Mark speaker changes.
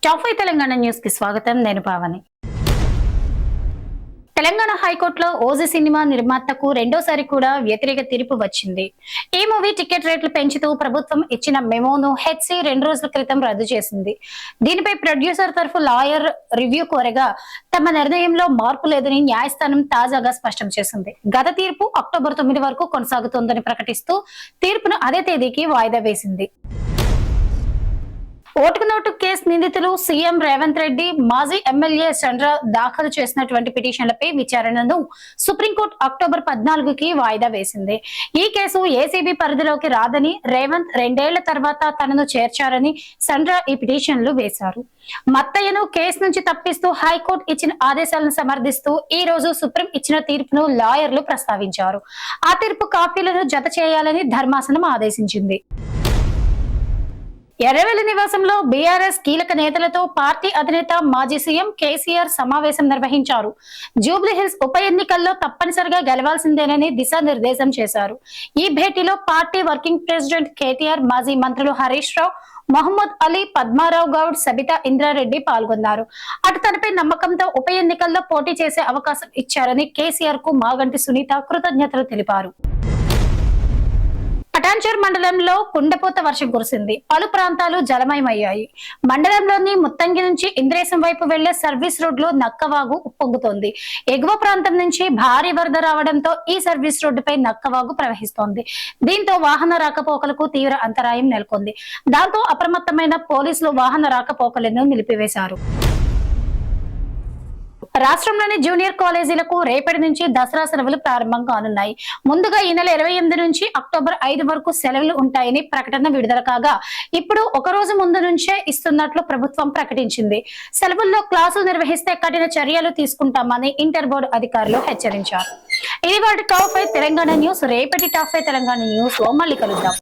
Speaker 1: Top 5 Telangana news కి స్వాగతం. నేను పావని. తెలంగాణ హైకోర్టులో ఓజీ సినిమా నిర్మాతకు రెండోసారి కూడా వ్యతిరేక తీర్పు వచ్చింది. ఈ మూవీ టికెట్ రేట్లు పెంచుతూ ప్రభుత్వం ఇచ్చిన మెమోను హెచ్సి 2 రోజుల క్రితం రద్దు చేసింది. దీనిపై ప్రొడ్యూసర్ తరఫు లాయర్ రివ్యూ కోరగా తమ నిర్ణయంలో మార్పు లేదని న్యాయస్థానం తాజాగా స్పష్టం చేసింది. గత తీర్పు అక్టోబర్ 9 వరకు కొనసాగుతోందని ప్రకటిస్తూ తీర్పును అదే తేదీకి వాయిదా వేసింది. ఓటుకు నోటు కేసు నిందితులు సీఎం రేవంత్ రెడ్డి, మాజీ ఎమ్మెల్యే సండ్ర దాఖలు చేసినటువంటి పిటిషన్లపై విచారణను సుప్రీంకోర్టు అక్టోబర్ 14కి వాయిదా వేసింది. ఈ కేసు ఏసీబీ పరిధిలోకి రాదని, రేవంత్ 2 ఏళ్ల తర్వాత తనను చేర్చారని సండ్ర ఈ పిటిషన్లు వేశారు. మత్తయ్యను కేసు నుంచి తప్పిస్తూ హైకోర్టు ఇచ్చిన ఆదేశాలను సమర్థిస్తూ ఈ రోజు సుప్రీం ఇచ్చిన తీర్పును లాయర్లు ప్రస్తావించారు. ఆ తీర్పు కాపీలను జత చేయాలని ధర్మాసనం ఆదేశించింది. ఎర్రవెల్లి నివాసంలో బీఆర్ఎస్ కీలక నేతలతో పార్టీ అధినేత మాజీ సీఎం కేసీఆర్ సమావేశం నిర్వహించారు. జూబ్లీహిల్స్ ఉప ఎన్నికల్లో తప్పనిసరిగా గెలవాల్సిందేనని దిశానిర్దేశం చేశారు. ఈ భేటీలో పార్టీ వర్కింగ్ ప్రెసిడెంట్ కేటీఆర్, మాజీ మంత్రులు హరీష్ రావు, మహమ్మద్ అలీ, పద్మారావు గౌడ్, సబితా ఇంద్రారెడ్డి పాల్గొన్నారు. అటు తనపై నమ్మకంతో ఉప ఎన్నికల్లో పోటీ చేసే అవకాశం ఇచ్చారని కేసీఆర్ కు మాగంటి సునీత కృతజ్ఞతలు తెలిపారు. పటాన్చెరు మండలంలో కుండపోత వర్షం కురిసింది. పలు ప్రాంతాలు జలమయమయ్యాయి. మండలంలోని ముత్తంగి నుంచి ఇంద్రేశం వైపు వెళ్లే సర్వీస్ రోడ్లో నక్కవాగు ఉప్పొంగుతోంది. ఎగువ ప్రాంతం నుంచి భారీ వరద రావడంతో ఈ సర్వీస్ రోడ్డుపై నక్కవాగు ప్రవహిస్తోంది. దీంతో వాహన రాకపోకలకు తీవ్ర అంతరాయం నెలకొంది. దాంతో అప్రమత్తమైన పోలీసులు వాహన రాకపోకలను నిలిపివేశారు. రాష్ట్రంలోని జూనియర్ కాలేజీలకు రేపటి నుంచి దసరా సెలవులు ప్రారంభం కానున్నాయి. ముందుగా ఈ నెల 28 నుంచి అక్టోబర్ 5 వరకు సెలవులు ఉంటాయని ప్రకటన విడుదల కాగా ఇప్పుడు ఒక రోజు ముందు నుంచే ఇస్తున్నట్లు ప్రభుత్వం ప్రకటించింది. సెలవుల్లో క్లాసులు నిర్వహిస్తే కఠిన చర్యలు తీసుకుంటామని ఇంటర్ బోర్డు అధికారులు హెచ్చరించారు. ఇది వాటి టాప్ 5 తెలంగాణ న్యూస్. రేపటి టాప్ 5 తెలంగాణ న్యూస్ లో మళ్ళీ కలుద్దాం.